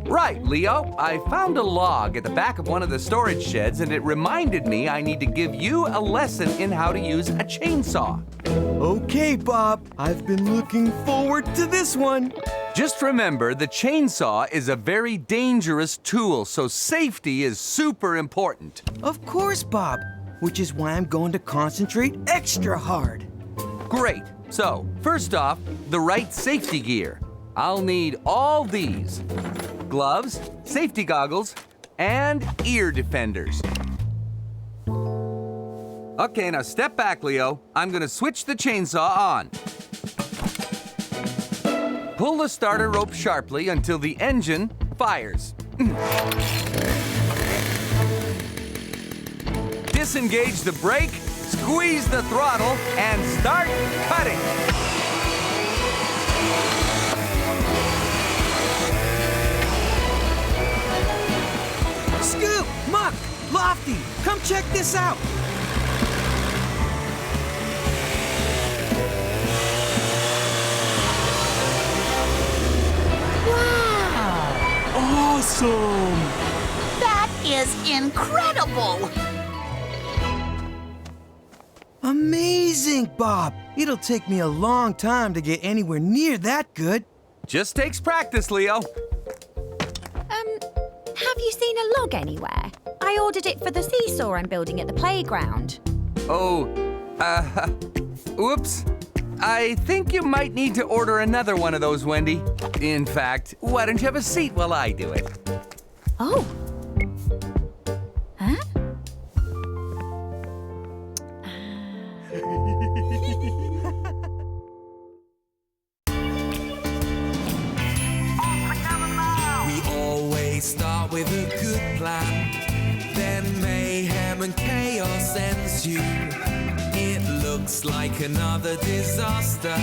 Right, Leo. I found a log at the back of one of the storage sheds, and it reminded me I need to give you a lesson in how to use a chainsaw. Okay, Bob. I've been looking forward to this one. Just remember, the chainsaw is a very dangerous tool, so safety is super important. Of course, Bob. Which is why I'm going to concentrate extra hard. Great. So, first off, the right safety gear. I'll need all these: gloves, safety goggles, and ear defenders. Okay, now step back, Leo. I'm gonna switch the chainsaw on. Pull the starter rope sharply until the engine fires. Disengage the brake, squeeze the throttle, and start cutting. Scoop! Muck! Lofty! Come check this out! Wow! Awesome! That is incredible! Amazing, Bob! It'll take me a long time to get anywhere near that good. Just takes practice, Leo. Have you seen a log anywhere? I ordered it for the seesaw I'm building at the playground. Oh, oops. I think you might need to order another one of those, Wendy. In fact, why don't you have a seat while I do it? Oh. Huh? We always start with a good plan, then mayhem and chaos ensue. It looks like another disaster.